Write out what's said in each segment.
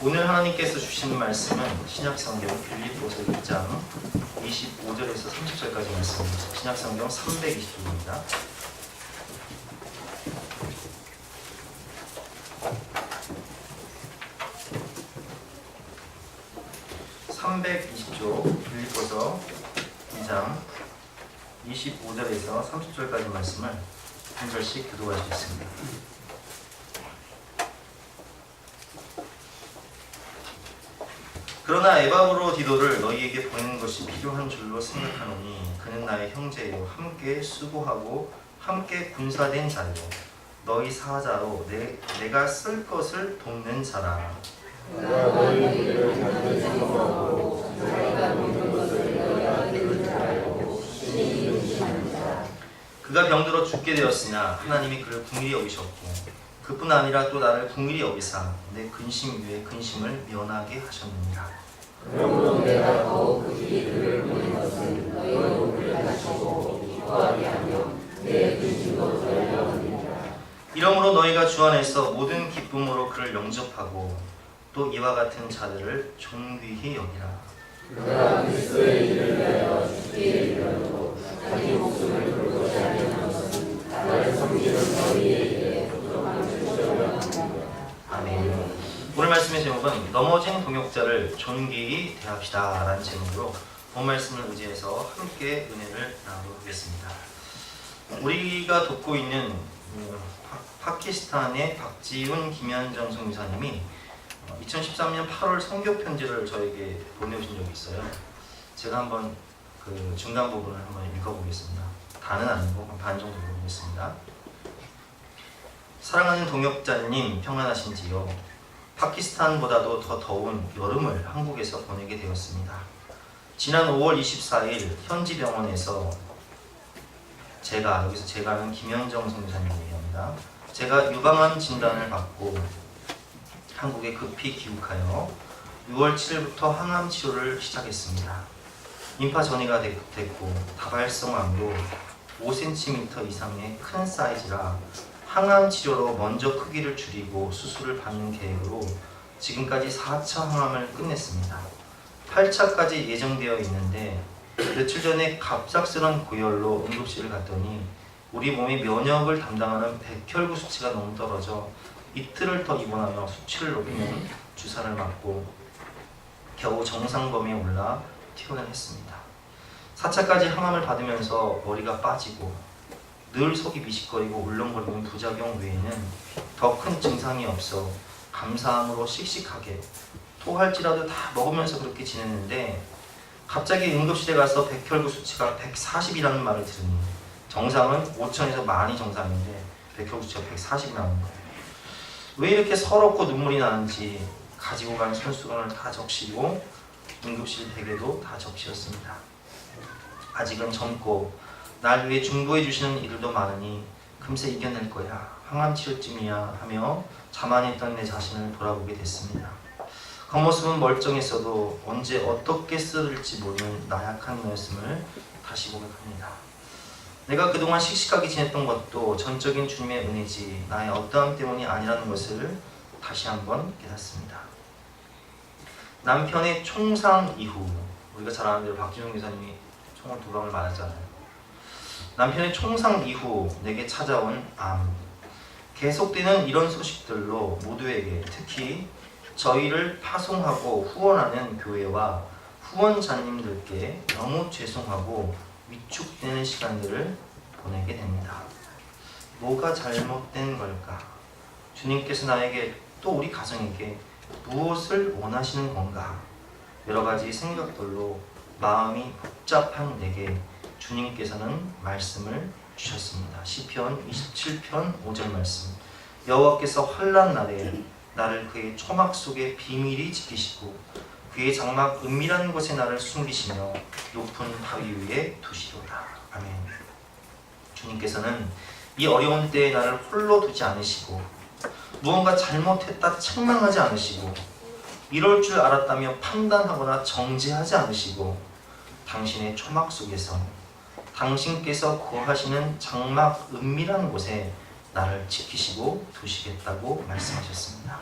오늘 하나님께서 주시는 말씀은 신약성경 빌립보서 1장 25절에서 30절까지 말씀입니다. 신약성경 320쪽입니다. 빌립보서 2장 25절에서 30절까지 말씀을 한 절씩 교독하시겠습니다. 그러나 에바브로디도를 너희에게 보내는 것이 필요한 줄로 생각하노니 그는 나의 형제요 함께 수고하고 함께 군사된 자요 너희 사자로 내가 쓸 것을 돕는 자라. 내가 너희 무리를 잡는 수고하고 내가 돕는 것을 너희가 들을 줄 알고 신이 용신합니다. 그가 병들어 죽게 되었으나 하나님이 그를 긍휼히 여기셨고 그뿐 아니라 또 나를 긍휼히 여기사 내 근심 위에 근심을 면하게 하셨느니라. 그러므로 내가 더욱 급히 그를 보낸 것은 너희 얼굴을 다시고 기뻐하게 하며 내 근심도 덜려느니라. 이러므로 너희가 주 안에서 모든 기쁨으로 그를 영접하고 또 이와 같은 자들을 존귀히 여기라. 그가 그리스도의 일을 위하여 죽게 이르렀고 자기 목숨을 돌고자 하는 것은 나를 섬기는 너희에게 부족함을 주려고 합니다. 아멘. 오늘 말씀의 제목은 넘어진 동역자를 존귀히 대합시다 라는 제목으로 본 말씀을 의지해서 함께 은혜를 나누겠습니다. 우리가 돕고 있는 파키스탄의 박지훈 김현정 선교사님이 2013년 8월 선교 편지를 저에게 보내주신 적이 있어요. 제가 한번 그 중간 부분을 한번 읽어보겠습니다. 다는 아니고 반 정도 읽어보겠습니다. 사랑하는 동역자님 평안하신지요? 파키스탄보다도 더 더운 여름을 한국에서 보내게 되었습니다. 지난 5월 24일 현지 병원에서 여기서 제가는 김현정 선교사님 얘기합니다. 제가 유방암 진단을 받고 한국에 급히 귀국하여 6월 7일부터 항암 치료를 시작했습니다. 임파 전이가 됐고 다발성암으로 5cm 이상의 큰 사이즈라 항암 치료로 먼저 크기를 줄이고 수술을 받는 계획으로 지금까지 4차 항암을 끝냈습니다. 8차까지 예정되어 있는데 며칠 전에 갑작스런 고열로 응급실을 갔더니 우리 몸의 면역을 담당하는 백혈구 수치가 너무 떨어져 이틀을 더 입원하며 수치를 높이는 주사를 맞고 겨우 정상범위에 올라 퇴원을 했습니다. 4차까지 항암을 받으면서 머리가 빠지고 늘 속이 미식거리고 울렁거리는 부작용 외에는 더 큰 증상이 없어 감사함으로 씩씩하게 토할지라도 다 먹으면서 그렇게 지냈는데 갑자기 응급실에 가서 백혈구 수치가 140이라는 말을 들으니 정상은 5,000에서 10,000이 정상인데 백혈구 수치가 140이 나오는 거예요. 왜 이렇게 서럽고 눈물이 나는지 가지고 간 손수건을 다 적시고 응급실 베개도 다 적시었습니다. 아직은 젊고 날 위해 중보해 주시는 이들도 많으니 금세 이겨낼 거야. 항암 치료쯤이야 하며 자만했던 내 자신을 돌아보게 됐습니다. 겉모습은 멀쩡했어도 언제 어떻게 쓰러질지 모르는 나약한 너였음을 다시 고백합니다. 내가 그동안 씩씩하게 지냈던 것도 전적인 주님의 은혜지 나의 어떠함 때문이 아니라는 것을 다시 한번 깨닫습니다. 남편의 총상 이후 우리가 잘 아는 대로 박지훈 교사님이 총을 2방을 맞았잖아요. 남편의 총상 이후 내게 찾아온 암. 계속되는 이런 소식들로 모두에게 특히 저희를 파송하고 후원하는 교회와 후원자님들께 너무 죄송하고 위축되는 시간들을 보내게 됩니다. 뭐가 잘못된 걸까? 주님께서 나에게 또 우리 가정에게 무엇을 원하시는 건가? 여러 가지 생각들로 마음이 복잡한 내게 주님께서는 말씀을 주셨습니다. 시편 27편 5절 말씀. 여호와께서 환난 날에 나를 그의 초막 속에 비밀히 지키시고 그의 장막 은밀한 곳에 나를 숨기시며 높은 바위 위에 두시도다. 아멘. 주님께서는 이 어려운 때에 나를 홀로 두지 않으시고 무언가 잘못했다 책망하지 않으시고 이럴 줄 알았다며 판단하거나 정죄하지 않으시고 당신의 초막 속에서 당신께서 거하시는 장막 은밀한 곳에 나를 지키시고 두시겠다고 말씀하셨습니다.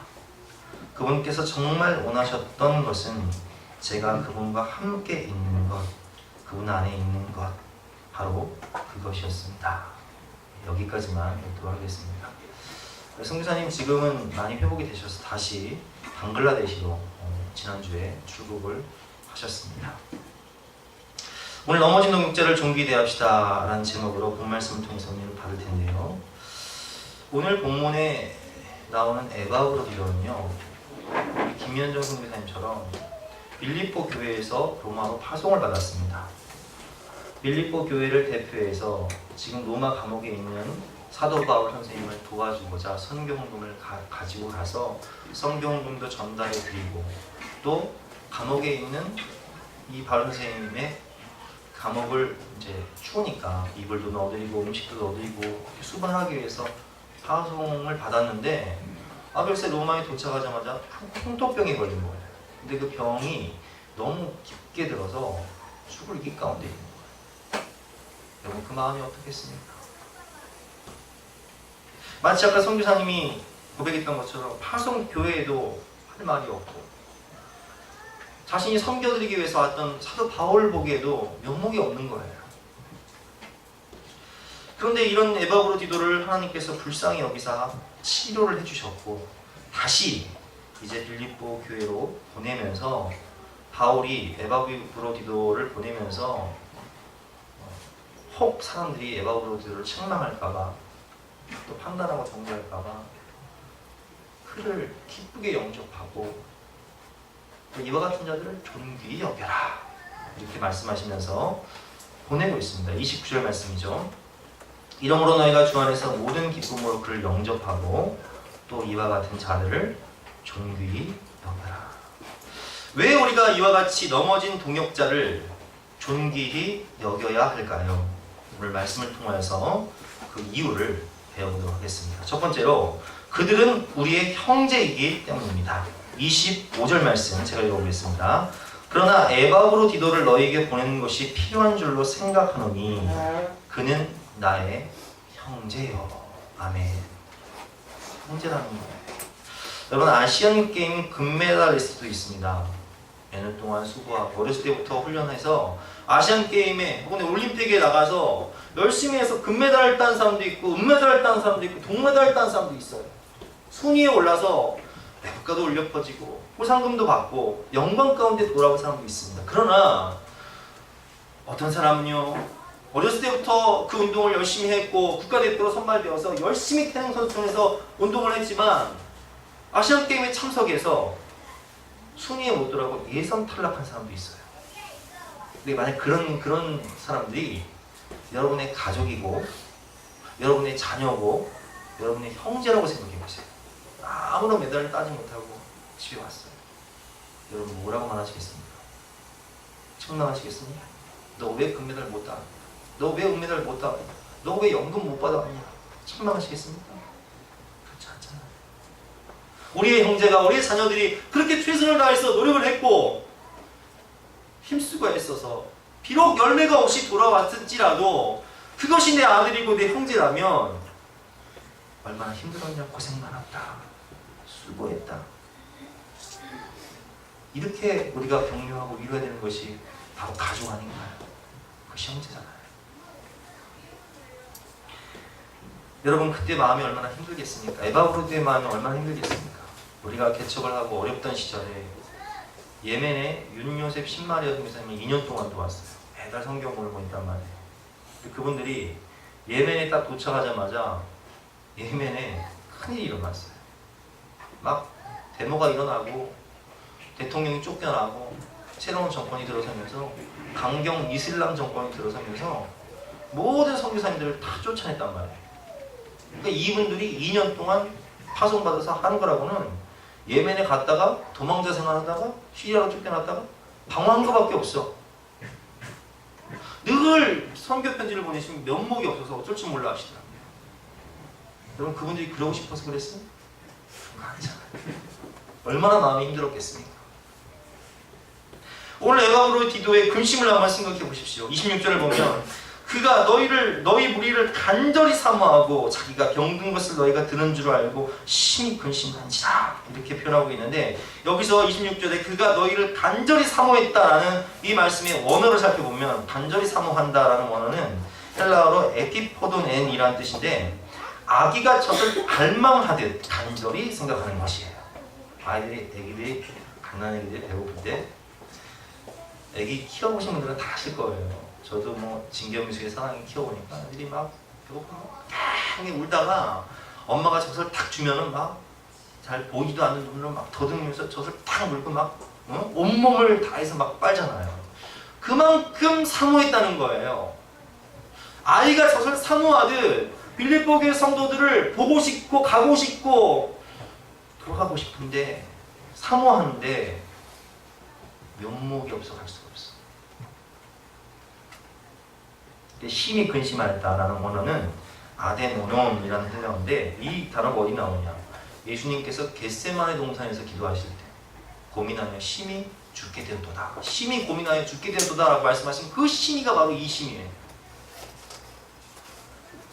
그분께서 정말 원하셨던 것은 제가 그분과 함께 있는 것, 그분 안에 있는 것, 바로 그것이었습니다. 여기까지만 읽도록 하겠습니다. 선교사님 지금은 많이 회복이 되셔서 다시 방글라데시로 지난주에 출국을 하셨습니다. 오늘 넘어진 동역자를 존귀히 대합시다 라는 제목으로 본 말씀을 통해서 은혜를 받을 텐데요. 오늘 본문에 나오는 에바브로 디도는요, 김현정 선교사님처럼 빌립보 교회에서 로마로 파송을 받았습니다. 빌립보 교회를 대표해서 지금 로마 감옥에 있는 사도 바울 선생님을 도와주고자 선교헌금을 가지고 가서 선교헌금도 전달해 드리고, 또 감옥에 있는 이 바울 선생님의 감옥을 이제 추우니까 이불도 넣어드리고 음식도 넣어드리고 수반하기 위해서 파송을 받았는데, 글쎄 로마에 도착하자마자 홍토병이 걸린 거예요. 근데 그 병이 너무 깊게 들어서 죽을 이 가운데 있는 거예요. 여러분 그 마음이 어떻겠습니까? 마치 아까 선교사님이 고백했던 것처럼 파송 교회에도 할 말이 없고, 자신이 섬겨드리기 위해서 왔던 사도 바울 보기에도 면목이 없는 거예요. 그런데 이런 에바브로 디도를 하나님께서 불쌍히 여기사 치료를 해주셨고, 다시 이제 빌립보 교회로 보내면서 바울이 에바브로 디도를 보내면서 혹 사람들이 에바브로 디도를 책망할까봐, 또 판단하고 정죄할까봐 그를 기쁘게 영접하고 이와 같은 자들을 존귀히 여겨라, 이렇게 말씀하시면서 보내고 있습니다. 29절 말씀이죠. 이러므로 너희가 주 안에서 모든 기쁨으로 그를 영접하고 또 이와 같은 자들을 존귀히 여겨라. 왜 우리가 이와 같이 넘어진 동역자를 존귀히 여겨야 할까요? 오늘 말씀을 통해서 그 이유를 배워보도록 하겠습니다. 첫 번째로, 그들은 우리의 형제이기 때문입니다. 25절 말씀 제가 읽어보겠습니다. 그러나 에바브로 디도를 너희에게 보내는 것이 필요한 줄로 생각하노니 그는 나의 형제요. 아멘. 형제라는 거예요. 여러분, 아시안 게임 금메달리스트도 있습니다. 몇 년 동안 수고하고 어렸을 때부터 훈련해서 아시안 게임에 혹은 올림픽에 나가서 열심히 해서 금메달을 딴 사람도 있고 은메달을 딴 사람도 있고 동메달을 딴 사람도 있어요. 순위에 올라서 국가도 울려 퍼지고 포상금도 받고 영광 가운데 돌아온 사람도 있습니다. 그러나 어떤 사람은요, 어렸을 때부터 그 운동을 열심히 했고 국가대표로 선발되어서 열심히 태릉 선수촌에서 운동을 했지만 아시안게임에 참석해서 순위에 못 들어가고 예선 탈락한 사람도 있어요. 근데 만약 그런 사람들이 여러분의 가족이고 여러분의 자녀고 여러분의 형제라고 생각해 보세요. 아무런 메달을 따지 못하고 집에 왔어요. 여러분 뭐라고 말하시겠습니까? 책망하시겠습니까? 너 왜 금메달 못 따? 너 왜 은메달 못 따? 너 왜 연금 못 받아왔냐? 책망하시겠습니까? 그렇지 않잖아요. 우리의 형제가, 우리의 자녀들이 그렇게 최선을 다해서 노력을 했고 힘쓰고 애써서 비록 열매가 없이 돌아왔을지라도 그것이 내 아들이고 내 형제라면 얼마나 힘들었냐, 고생 많았다, 수고했다, 이렇게 우리가 격려하고 위로해야 되는 것이 바로 가족 아닌가요? 그것이 형제잖아요. 여러분 그때 마음이 얼마나 힘들겠습니까? 에바브로드의 마음이 얼마나 힘들겠습니까? 우리가 개척을 하고 어렵던 시절에 예멘에 윤요셉 신마리아 선교사님이 2년 동안 도왔어요. 매달 성경을 보니까 말이에요. 그분들이 예멘에 딱 도착하자마자 예멘에 큰일이 일어났어요. 막 데모가 일어나고 대통령이 쫓겨나고 새로운 정권이 들어서면서 강경 이슬람 정권이 들어서면서 모든 선교사님들을 다 쫓아냈단 말이에요. 그러니까 이분들이 2년 동안 파송받아서 하는 거라고는 예멘에 갔다가 도망자 생활하다가 시리아로 쫓겨났다가 방황한 것밖에 없어. 늘 선교 편지를 보내시면 면목이 없어서 어쩔 줄 몰라 하시더라고요. 여러분 그분들이 그러고 싶어서 그랬어요? 그거 아니잖아요. 얼마나 마음이 힘들었겠습니까? 오늘 에바브로 디도의 근심을 한번 생각해 보십시오. 26절을 보면 그가 너희 무리를 간절히 사모하고 자기가 병든 것을 너희가 들은 줄 알고 심히 근심한지라 이렇게 표현하고 있는데, 여기서 26절에 그가 너희를 간절히 사모했다라는 이 말씀의 원어를 살펴보면, 간절히 사모한다라는 원어는 헬라어로 에피포돈엔이라는 뜻인데, 아기가 젖을 갈망하듯 간절히 생각하는 것이에요. 애기들이 갓난 애기들이 배고플 때, 애기 키워보신 분들은 다 아실 거예요. 저도 뭐 진경미숙의 사랑이 키워보니까 애들이 막 배고프면 막 울다가 엄마가 젖을 탁 주면은 막 잘 보이지도 않는 눈으로 막 더듬으면서 젖을 탁 물고 막 온몸을 다해서 막 빨잖아요. 그만큼 사모했다는 거예요. 아이가 젖을 사모하듯 빌립보 교회 성도들을 보고 싶고 가고 싶고 돌아가고 싶은데, 사모하는데 면목이 없어 갈 수가 없어. 심히 근심하였다라는 원어는 아데모논이라는 헬라어인데, 이 단어가 어디 나오냐? 예수님께서 겟세마네 동산에서 기도하실 때 고민하며 심히 죽게 되었도다, 심히 고민하여 죽게 되었도다 라고 말씀하신 그 심히가 바로 이 심이에요.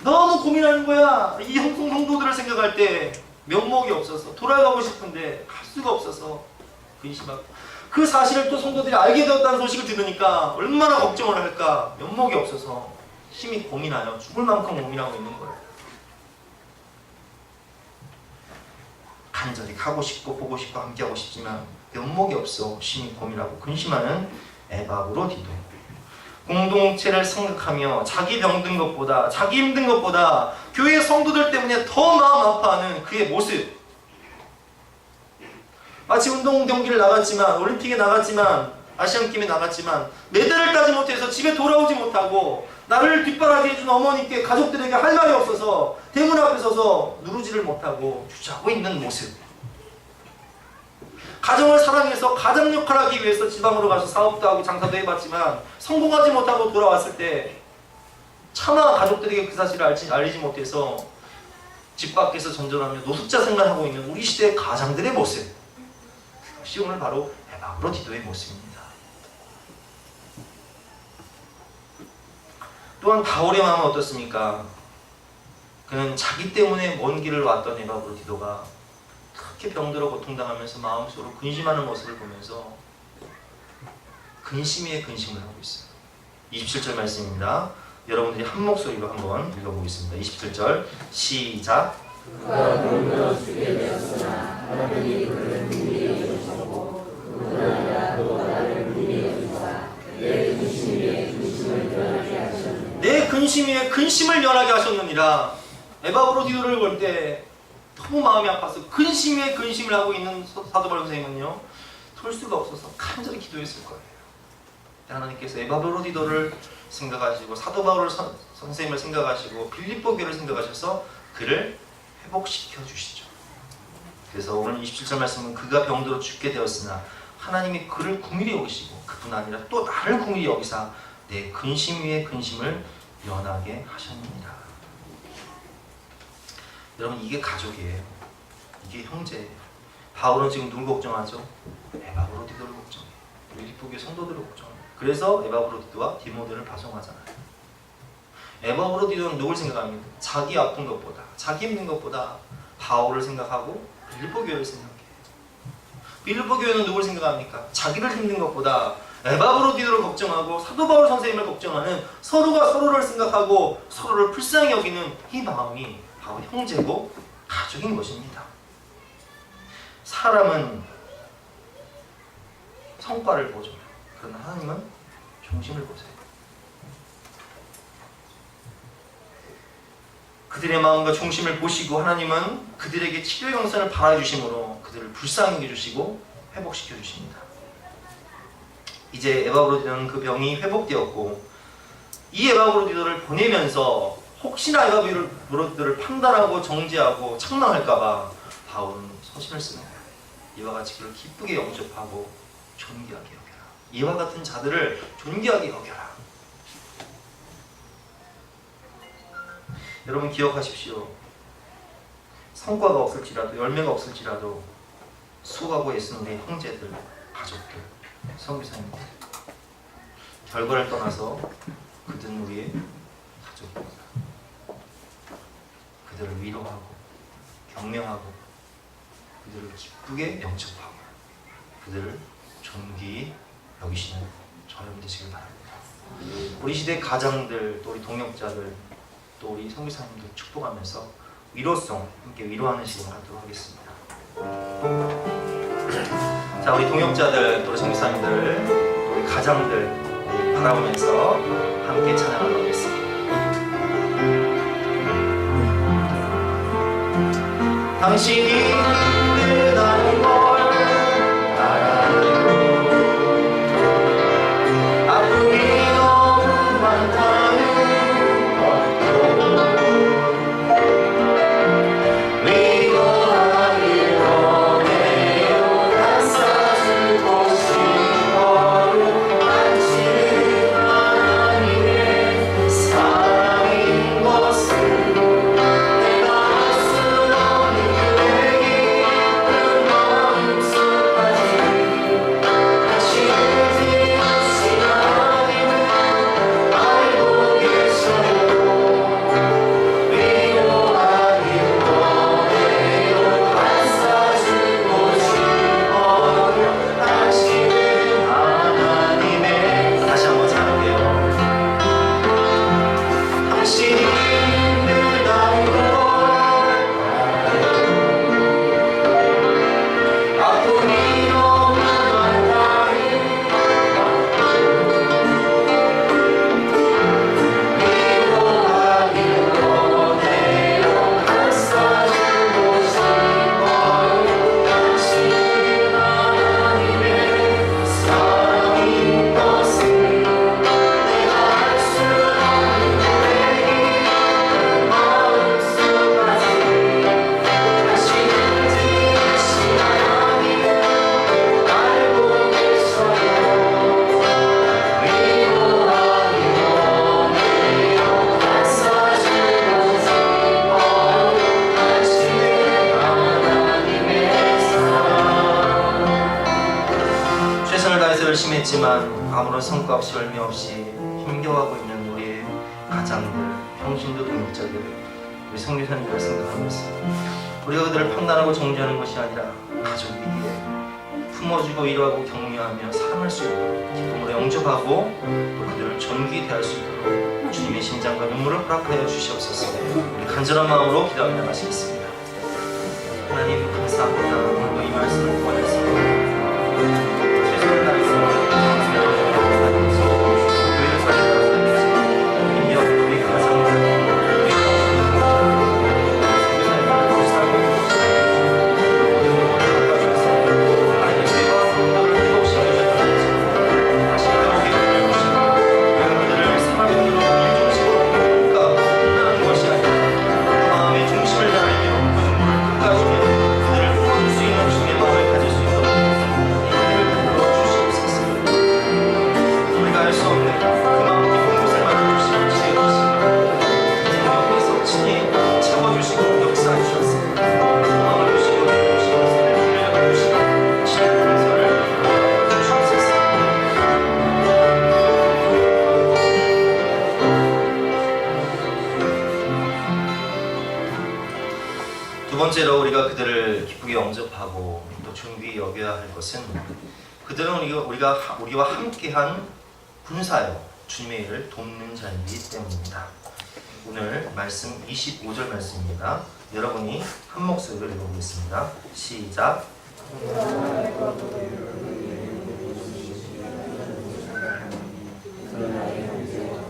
너무 고민하는 거야. 이 성도들을 생각할 때 면목이 없어서, 돌아가고 싶은데 갈 수가 없어서 근심하고, 그 사실을 또 성도들이 알게 되었다는 소식을 들으니까 얼마나 걱정을 할까, 면목이 없어서 심히 고민하여 죽을 만큼 고민하고 있는 거예요. 간절히 가고 싶고 보고 싶고 함께하고 싶지만 면목이 없어 심히 고민하고 근심하는 에바브로디도, 공동체를 생각하며 자기 병든 것보다, 자기 힘든 것보다 교회 성도들 때문에 더 마음 아파하는 그의 모습. 마치 운동 경기를 나갔지만, 올림픽에 나갔지만, 아시안게임에 나갔지만 메달을 따지 못해서 집에 돌아오지 못하고 나를 뒷바라지 해준 어머니께 가족들에게 할 말이 없어서 대문 앞에 서서 누르지를 못하고 주저하고 있는 모습. 가정을 사랑해서 가장 역할을 하기 위해서 지방으로 가서 사업도 하고 장사도 해봤지만 성공하지 못하고 돌아왔을 때 차마 가족들에게 그 사실을 알리지 못해서 집 밖에서 전전하며 노숙자 생활하고 있는 우리 시대의 가장들의 모습. 그것이 오늘 바로 에바브로디도의 모습입니다. 또한 바울의 마음은 어떻습니까? 그는 자기 때문에 먼 길을 왔던 에바브로디도가 그렇게 병들어 고통당하면서 마음속으로 근심하는 모습을 보면서 근심 위에 근심을 하고 있어요. 27절 말씀입니다. 여러분들이 한 목소리로 한번 읽어보겠습니다. 27절 시작. 그가 놀며 죽게 되었으나 하나님이 그를 긍휼히 여기셨고 그뿐 아니라 또 나를 긍휼히 여기사 내 근심 위에 근심을 변하게 하셨느니라. 내 근심 위에 근심을 변하게 하셨느니라. 에바브로디도를 볼 때 너무 마음이 아파서 근심 위에 근심을 하고 있는 사도 바울 선생님은요, 돌 수가 없어서 간절히 기도했을 거예요. 하나님께서 에바브로디도를 생각하시고 사도 바울 선생님을 생각하시고 빌립보 교회를 생각하셔서 그를 회복시켜 주시죠. 그래서 오늘 27절 말씀은 그가 병들어 죽게 되었으나 하나님이 그를 긍휼히 여기시고 그뿐 아니라 또 나를 긍휼히 여기사 내 근심 위에 근심을 면하게 하셨느니라. 여러분, 이게 가족이에요. 이게 형제예요. 바울은 지금 누굴 걱정하죠? 에바브로디도를 걱정해요. 빌립보 교회 성도들을 걱정해요. 그래서 에바브로디도와 디모데를 파송하잖아요. 에바브로디도는 누굴 생각합니까? 자기 아픈 것보다, 자기 힘든 것보다 바울을 생각하고 빌립보 교회를 생각해요. 빌립보 교회는 누굴 생각합니까? 자기를 힘든 것보다 에바브로디도를 걱정하고 사도 바울 선생님을 걱정하는, 서로가 서로를 생각하고 서로를 불쌍히 여기는 이 마음이 바로 형제고 가족인 것입니다. 사람은 성과를 보죠. 그러나 하나님은 중심을 보세요. 그들의 마음과 중심을 보시고 하나님은 그들에게 치료의 영선을 바라주심으로 그들을 불쌍히 여겨주시고 회복시켜 주십니다. 이제 에바브로디도는 그 병이 회복되었고, 이 에바브로디도를 보내면서 혹시나 에바브로디도를 판단하고 정죄하고 책망할까봐 바울은 서신을 쓰는 거예요. 이와 같이 그를 기쁘게 영접하고 존귀하게 여겨라. 이와 같은 자들을 존귀하게 여겨라. 여러분 기억하십시오. 성과가 없을지라도, 열매가 없을지라도 수고하고 애쓰는 우리 형제들, 가족들, 선교사님들, 결과를 떠나서 그들은 우리의 목적입니다. 그들을 위로하고 격려하고 그들을 기쁘게 영접하고 그들을 존귀히 여기시는 저 여러분 되시길 바랍니다. 우리 시대 가장들, 또 우리 동역자들, 또 우리 선교사님들 축복하면서 위로송 함께 위로하는 시간을 갖도록 하겠습니다. 자, 우리 동역자들, 또 우리 선교사님들, 또 우리 가장들 바라보면서 함께 찬양하도록 하겠습니다. 당신이 힘들다는 걸 알아요. 아픔이 너무 많다는 것도 위로하길 원해요. 감싸주고 싶어요. 당신은 하나님의 사랑인 것을 내가 알 수 없는 그의 깊은 마음속까지 당신을 지으신 하나님은 알고 계셔요. 위로하길 원해요. 감싸주고 싶어요. 당신은 하나님의 다시 한번 잘할게요. 당신이 힘들다는 걸 알아요. 아픔이 너무 많다는 위로하길 원해요. 감싸주고 싶어요. 당신은 하나님의 사랑인 것을 내가 알 수 없는 그의 깊은 마음속까지 당신을 지으신 하나님은 알고 계셔요. 위로하길 원해요. 감싸주고 싶어요. 당신은 하나님의 사랑. 최선을 다해서 열심히 했지만 아무런 성과 없이 열매 없이 힘겨워하고 있는 우리의 가장들, 평신도 동역자들, 우리 성교사님들을 생각하면서 우리가 그들을 판단하고 정죄하는 것이 아니라 가족 위기에 품어주고 위로하고 격려하며 사랑할 수 있도록 기쁨으로 영접하고 또 그들을 존귀히 대할 수 있도록 주님의 심장과 눈물을 허락하여 주시옵소서. 우리 간절한 마음으로 기도하며 나가시겠습니다. 하나님 감사합니다. 오늘도 이 말씀을 통하여서 최선을 다해서 말씀을 교회를 살리도록 인력 우리 가정들 우리 교사님들 살고 바꿔주셔서 하나님의 세와 성도를 회복시켜주셨다는 것을 다시 한번 기도해주시고 여러분들을 생활적으로 해주시고 그러니까 끝나는 것이 아니라 마음의 중심을 다하며 그 눈물을 닦아주며 그들을 품어줄 수 있는 주님의 마음을 가질 수 있도록 힘을 불러주시옵소서. 우리가 알 수 없는 그 마음 깊은 곳을 만져주시고 지어주시고 생명에서 친히 채워주시고 역사해 주셨습니다. 마음을 주시고 주시고 손을 주시고 신의 동서를 주시옵소서. 두 번째로 우리가 그들을 기쁘게 영접하고 또 존귀히 여겨야 할 것은 그들은 우리와 함께한 군사요 주님의 일을 돕는 자이기 때문입니다. 오늘 말씀 25절 말씀입니다. 여러분이 한 목소리로 읽어보겠습니다. 시작.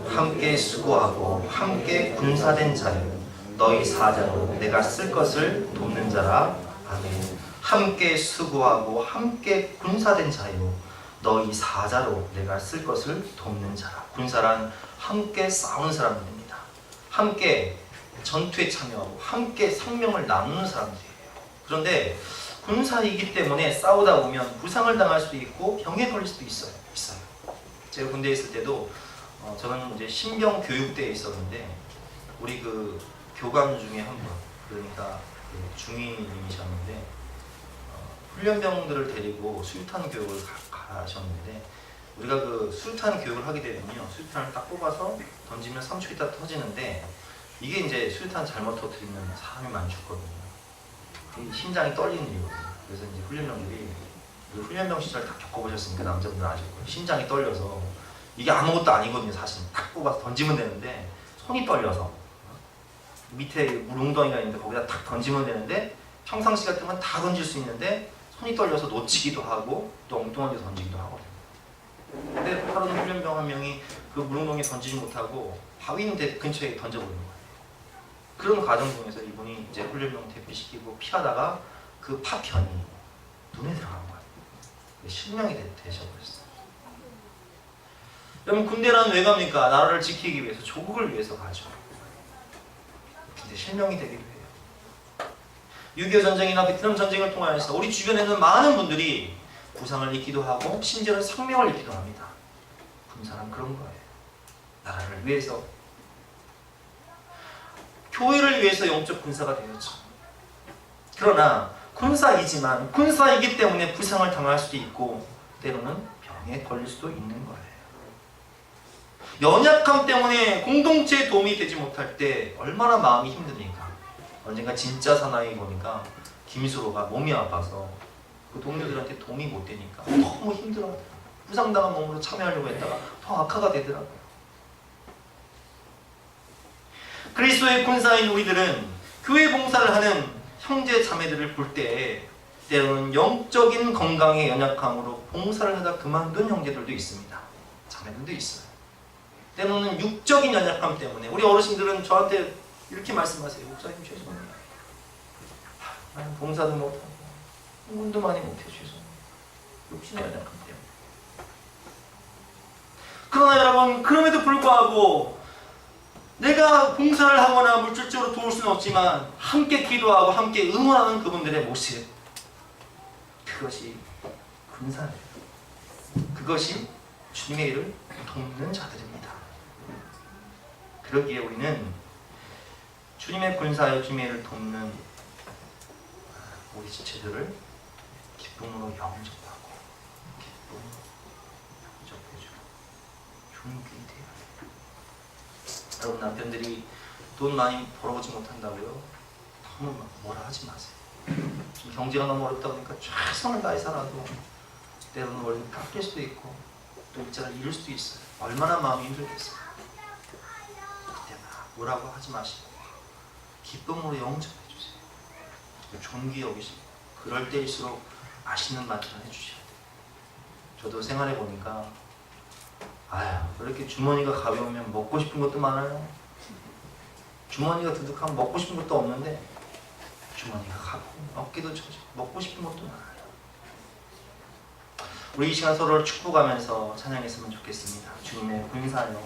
함께 수고하고 함께 군사된 자요 너희 사자로 내가 쓸 것을 돕는 자라. 아멘. 함께 수고하고 함께 군사된 자요 너희 사자로 내가 쓸 것을 돕는 자라. 군사란 함께 싸우는 사람들입니다. 함께 전투에 참여하고 함께 생명을 나누는 사람들이에요. 그런데 군사이기 때문에 싸우다 보면 부상을 당할 수도 있고 병에 걸릴 수도 있어요. 제가 군대에 있을 때도 저는 이제 신병 교육대에 있었는데 우리 그 교관 중에 한 분, 그러니까 그 중위님이셨는데 훈련병들을 데리고 수류탄 교육을 가셨는데 우리가 그 수류탄 교육을 하게 되면요, 수류탄을 딱 뽑아서 던지면 3초 있다 터지는데, 이게 이제 수류탄 잘못 터뜨리면 사람이 많이 죽거든요. 이 심장이 떨리는 일이거든요. 그래서 이제 훈련병들이, 훈련병 시절 다 겪어보셨으니까 남자분들 아실 거예요. 심장이 떨려서 이게 아무것도 아니거든요. 사실 탁 뽑아서 던지면 되는데 손이 떨려서 밑에 물웅덩이가 있는데 거기다 탁 던지면 되는데, 평상시 같으면 다 던질 수 있는데 손이 떨려서 놓치기도 하고 또 엉뚱한 데 던지기도 하거든요. 근데 하루는 훈련병 한 명이 그 물웅덩이에 던지지 못하고 바위 있는 데 근처에 던져버리는 거예요. 그런 과정 중에서 이분이 이제 훈련병 대피시키고 피하다가 그 파편이 눈에 들어간 거예요. 실명이 되셔버렸어요. 여러분, 군대라는 왜 갑니까? 나라를 지키기 위해서, 조국을 위해서 가죠. 근데 실명이 되기 위해요. 6.25 전쟁이나 베트남 전쟁을 통하여서 우리 주변에는 많은 분들이 부상을 입기도 하고 심지어는 상명을 입기도 합니다. 군사는 그런 거예요. 나라를 위해서, 교회를 위해서 영적 군사가 되었죠. 그러나 군사이지만 군사이기 때문에 부상을 당할 수도 있고 때로는 병에 걸릴 수도 있는 거예요. 연약함 때문에 공동체에 도움이 되지 못할 때 얼마나 마음이 힘듭니까? 언젠가 진짜 사나이 보니까 김수로가 몸이 아파서 그 동료들한테 도움이 못 되니까 너무 힘들어하더라고요. 부상당한 몸으로 참여하려고 했다가 더 악화가 되더라고요. 그리스도의 군사인 우리들은 교회 봉사를 하는 형제 자매들을 볼 때 때로는 영적인 건강의 연약함으로 봉사를 하다 그만둔 형제들도 있습니다. 자매들도 있어요. 때로는 육적인 연약함 때문에 우리 어르신들은 저한테 이렇게 말씀하세요. 목사님 죄송해요. 나는 봉사도 못하고 공부도 많이 못해 죄송해요. 육신의 연약함 때문에. 그러나 여러분, 그럼에도 불구하고 내가 봉사를 하거나 물질적으로 도울 수는 없지만 함께 기도하고 함께 응원하는 그분들의 모습, 그것이 군사예요. 그것이 주님의 일을 돕는 자들입니다. 그러기에 우리는 주님의 군사여 주님의 일을 돕는 우리 지체들을 기쁨으로 영접하고 기쁨으로 영접해주고 존귀해야 돼요. 여러분, 남편들이 돈 많이 벌어오지 못한다고요? 너무 뭐라 하지 마세요. 지금 경제가 너무 어렵다 보니까 최선을 다해 살아도 때로는 월급 깎일 수도 있고 또 일자를 잃을 수도 있어요. 얼마나 마음이 힘들겠어요. 그때 뭐라고 하지 마시고 기쁨으로 영접해 주세요. 존귀 여기시고 그럴 때일수록 맛있는 만찬 해주셔야 돼요. 저도 생활해 보니까 그렇게 주머니가 가벼우면 먹고 싶은 것도 많아요. 주머니가 두둑하면 먹고 싶은 것도 없는데 주머니가 가벼우면 어깨도 젖어 먹고 싶은 것도 많아요. 우리 이 시간 서로를 축복하면서 찬양했으면 좋겠습니다. 주님의 군사요,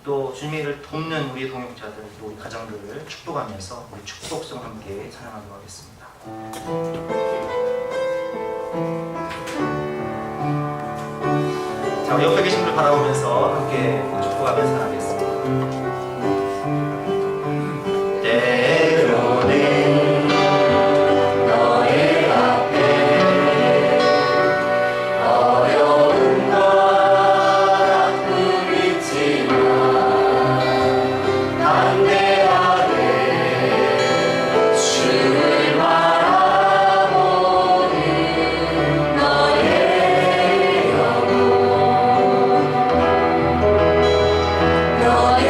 또 주님의 일을 돕는 우리 동역자들, 또 우리 가정들을 축복하면서 우리 축복송 함께 찬양하도록 하겠습니다. 자, 우리 옆에 계신 분을 바라보면서 함께 축복하면서 찬양하겠습니다. 때로는 너의 앞에 어려움과 아픔이 있지만 담대하게 주를 바라보는 너의 영혼 너의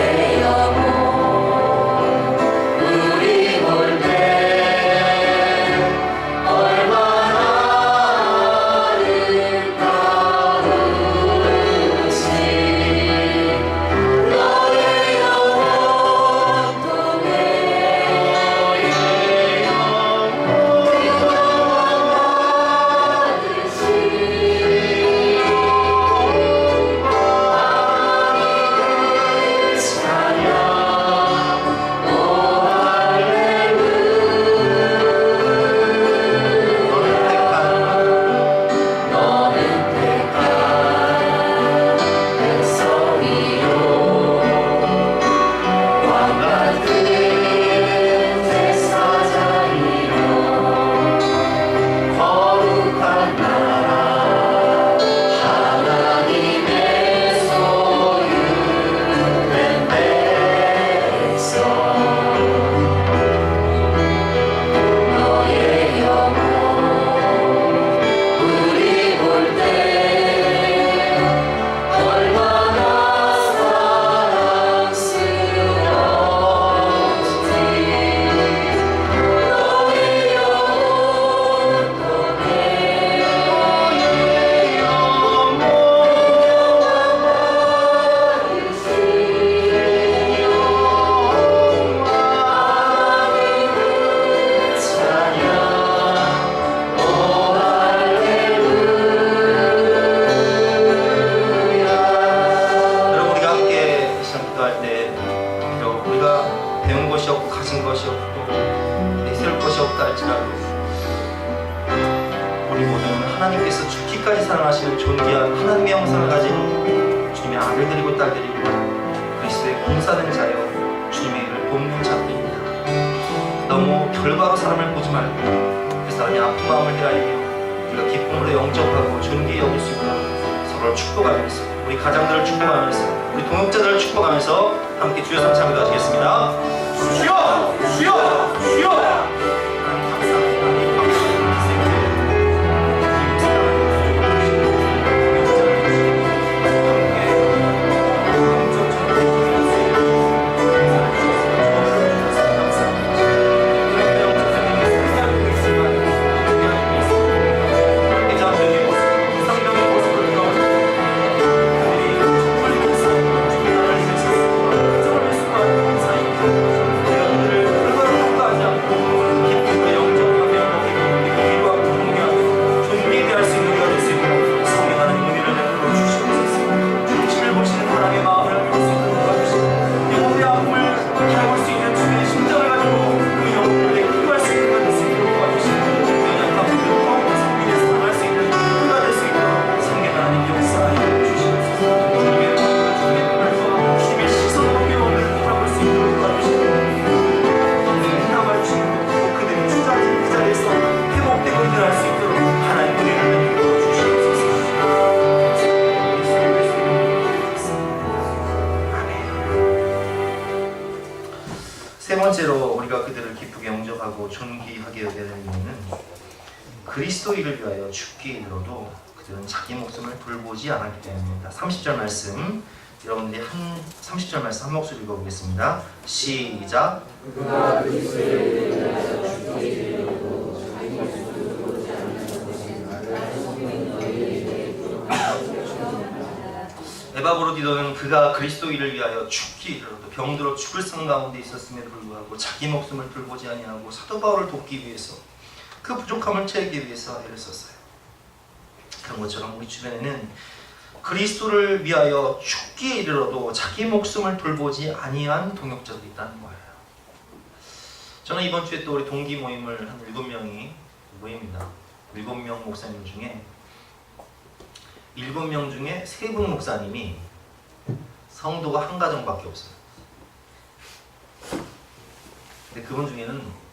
사랑하시는 존귀한 하나님의 형상을 가진 주님의 아들들이고 딸들이고 그리스도의 공사된 자여 주님의 일을 돕는 자들입니다. 너무 결과로 사람을 보지 말고 그 사람의 아픈 마음을 헤아리며 우리가 기쁨으로 영접하고 존귀히 여길 수 있도록 서로를 축복하면서 우리 가장들을 축복하면서 우리 동역자들을 축복하면서 함께 주여 삼창을 가지겠습니다. 주여! 주여! 주여! 하나님 감사합니다. 이 박수를 기생해 세 번째로 우리가 그들을 기쁘게 영접하고 존귀하게 여겨야 되는 이유는 그리스도 일을 위하여 죽기에 이르러도 그들은 자기 목숨을 돌보지 않았기 때문입니다. 30절 말씀 여러분들이 30절 말씀 한 목소리 읽어보겠습니다. 시작. 그가 그리스도의 일을 위하여 죽기에 이르러도 자기 목숨을 돌보지 않는 것은 나를 성경인 너희에게 에바브로디도는 그가 그리스도 일을 위하여 죽기 이르러도 병들어 죽을 상 가운데 있었음에도 불구하고 자기 목숨을 돌보지 아니하고 사도 바울을 돕기 위해서 그 부족함을 채우기 위해서 애를 썼어요. 그런 것처럼 우리 주변에는 그리스도를 위하여 죽기에 이르러도 자기 목숨을 돌보지 아니한 동역자들이 있다는 거예요. 저는 이번 주에 또 우리 동기 모임을 한 7명이 모입니다. 7명 목사님 중에 7명 중에 3분 목사님이 성도가 한 가정밖에 없어요. 근데 그분 중에는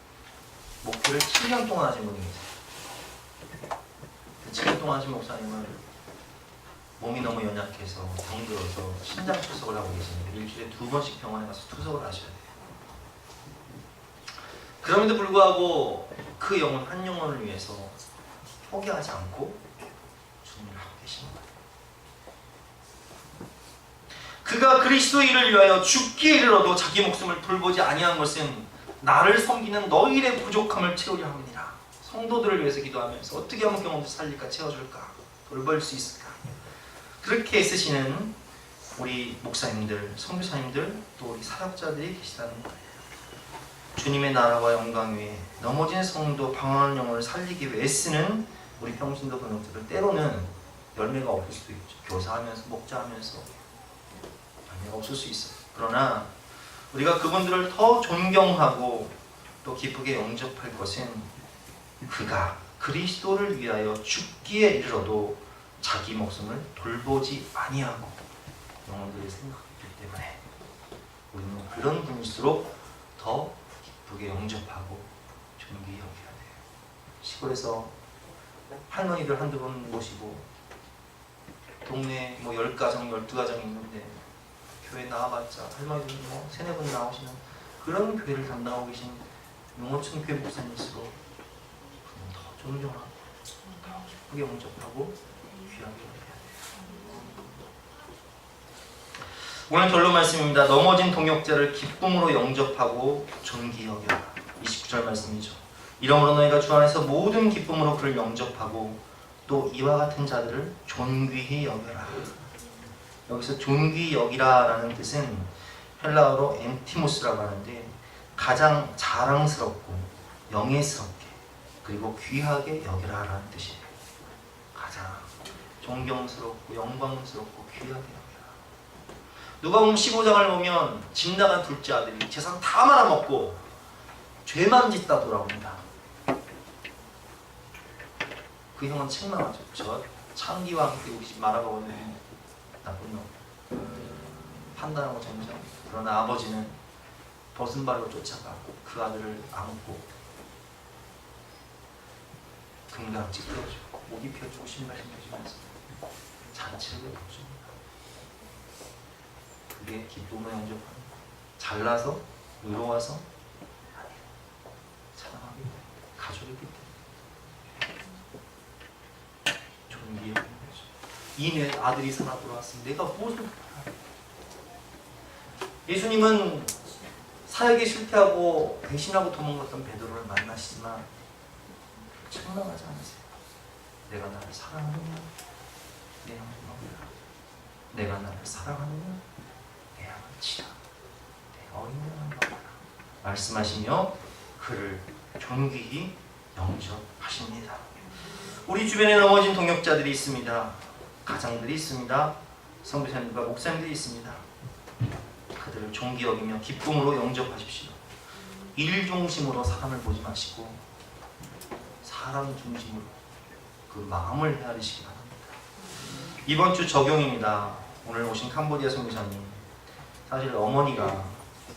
목회를 7년 동안 하신 분이 계세요. 7년 동안 하신 목사님은 몸이 너무 연약해서 병들어서 신장 투석을 하고 계시는데 일주일에 2번씩 병원에 가서 투석을 하셔야 돼요. 그럼에도 불구하고 그 영혼 한 영혼을 위해서 포기하지 않고 주님을 하고 계시는 거예요. 그가 그리스도 일을 위하여 죽기에 이르러도 자기 목숨을 돌보지 아니한 것은 나를 섬기는 너희의 부족함을 채우려 함이니라. 성도들을 위해서 기도하면서 어떻게 하면 경험을 살릴까, 채워줄까, 돌볼 수 있을까, 그렇게 애쓰시는 우리 목사님들, 선교사님들, 또 우리 사역자들이 계시다는 거예요. 주님의 나라와 영광 위에 넘어진 성도, 방황하는 영혼을 살리기 위해 애쓰는 우리 평신도 분들은 때로는 열매가 없을 수도 있죠. 교사하면서, 목자하면서 열매가 없을 수 있어요. 그러나 우리가 그분들을 더 존경하고 또 기쁘게 영접할 것은 그가 그리스도를 위하여 죽기에 이르러도 자기 목숨을 돌보지 아니하고 영혼들을 생각했기 때문에 우리는 그런 분일수록 더 기쁘게 영접하고 존귀히 여겨야 돼요. 시골에서 할머니들 한두 번 모시고 동네에 10가정, 12가정 있는데 교회 나와봤자 할머니들 3-4분 나오시는 그런 교회를 담당하고 계신 용호천 교회 목사님일수록 더 존경하고 더 기쁘게 영접하고 귀하게 여겨야 돼요. 오늘 결론 말씀입니다. 넘어진 동역자를 기쁨으로 영접하고 존귀히 여겨라. 29절 말씀이죠. 이러므로 너희가 주 안에서 모든 기쁨으로 그를 영접하고 또 이와 같은 자들을 존귀히 여겨라. 여기서 존귀히 여기라 라는 뜻은 헬라어로 엔티모스라고 하는데 가장 자랑스럽고 영예스럽게 그리고 귀하게 여겨라 라는 뜻이에요. 가장 존경스럽고 영광스럽고 귀하게 여겨라. 누가복음 15장을 보면 집 나간 둘째 아들이 재산 다 말아먹고 죄만 짓다 돌아옵니다. 그 형은 책망하죠. 저 창기와 함께 우리 집 말아먹었네. 나쁜 놈. 판단하고 정정. 그러나 아버지는 벗은 발로 쫓아가 그 아들을 안고 금가락지 떼어주고 옷 입혀주고 신발 신겨주면서 잔치를 베풀어줍니다. 그게 기쁨을 영접하는 거예요. 잘나서 의로워서 아니에요. 사랑하기 때문에, 가족이기 때문에 존귀 여기는 거죠. 이내 아들이 살아 돌아왔으면 내가 무엇을 예수님은 사역에 실패하고 배신하고 도망갔던 베드로를 만나시지만 책망하지 않으세요. 내가 나를 사랑하느냐 내 양을 먹으라. 내가 나를 사랑하느냐 내 양을 치라. 내 어린 양을 먹으라 말씀하시며 그를 존귀히 영접하십니다. 우리 주변에 넘어진 동역자들이 있습니다. 가장들이 있습니다. 선교사님과 목사님들이 있습니다. 그들을 존귀 여기며 기쁨으로 영접하십시오. 일 중심으로 사람을 보지 마시고 사람 중심으로 그 마음을 헤아리시기 바랍니다. 이번 주 적용입니다. 오늘 오신 캄보디아 선교사님, 사실 어머니가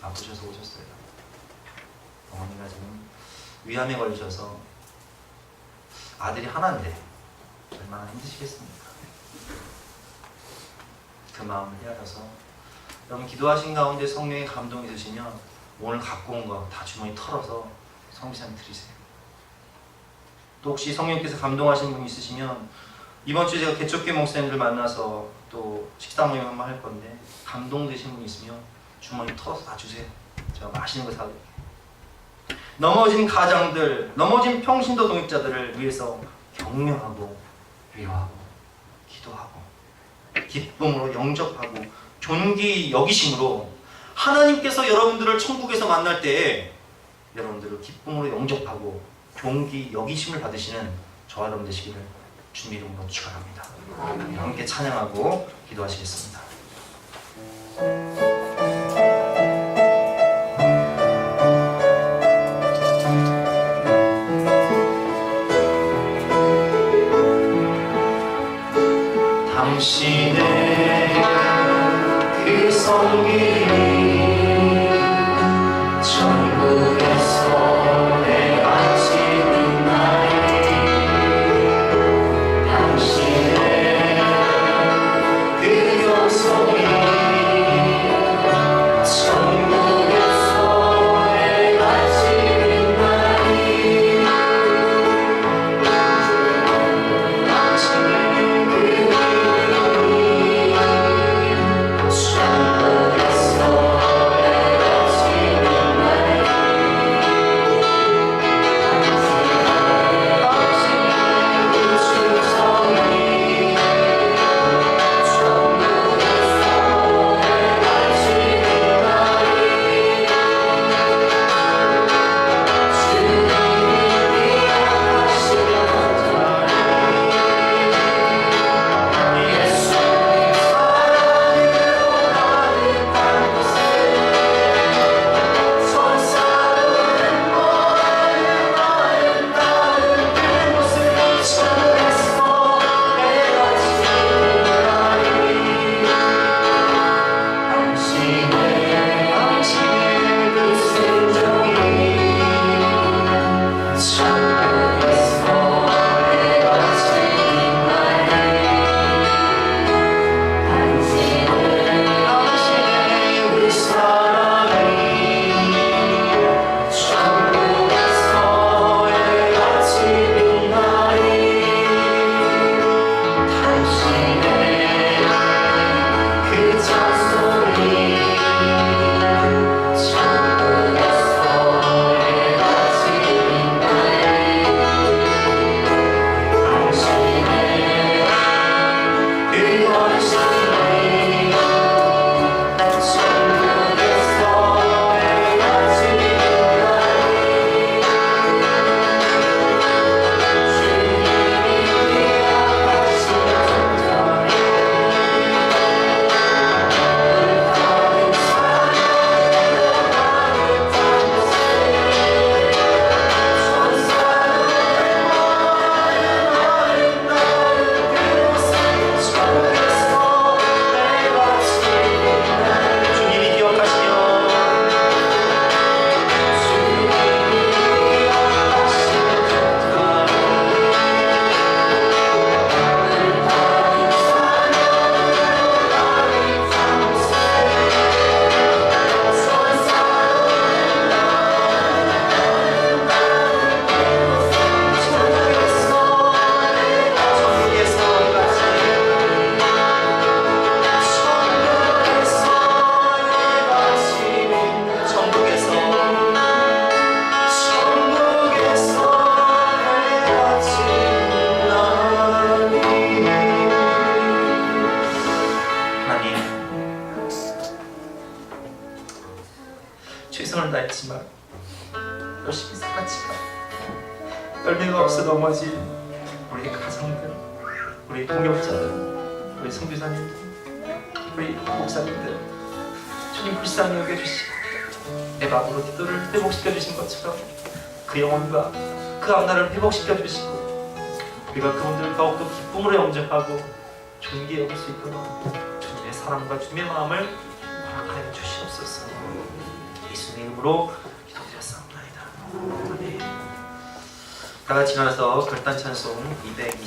아프셔서 오셨어요. 어머니가 지금 위암에 걸리셔서 아들이 하나인데 얼마나 힘드시겠습니까? 그 마음을 헤아려서 여러분 기도하신 가운데 성령의 감동이 드시면 오늘 갖고 온 거 다 주머니 털어서 성비상 드리세요. 또 혹시 성령께서 감동하신 분 있으시면 이번 주에 제가 개척교 목사님들 만나서 또 식사 모임 한번 할 건데 감동되신 분 있으면 주머니 털어서 다 주세요. 제가 맛있는 거 사드릴게요. 넘어진 가장들, 넘어진 평신도 동역자들을 위해서 격려하고 위로하고 기도하고 기쁨으로 영접하고 존귀 여기심으로 하나님께서 여러분들을 천국에서 만날 때에 여러분들을 기쁨으로 영접하고 존귀 여기심을 받으시는 저와 여러분 되시기를 주님 이름으로 축원합니다. 함께 찬양하고 기도하시겠습니다. 당신의 그 성길이 천국에서 내가 지는 나이 당신의 그 영성이 천국에서 내가 지는 나이 당신의 그 이름이 천국에서 했지만 열심히 살았지만 열매가 없어 넘어진 우리 가정들, 우리 동역자들, 우리 선교사님들, 우리 목사님들, 주님 불쌍히 여겨주시고 에바브로디도를 회복시켜 주신 것처럼 그 영혼과 그 앞날을 회복시켜 주시고 우리가 그분들을 더욱더 기쁨으로 영접하고 존귀 여길 수 있도록 주님의 사랑과 주님의 마음을 허락하여 주시옵소서. 예수님의 이름으로 기도드렸사옵나이다. 아멘. 다 같이 일어나서 결단 찬송 220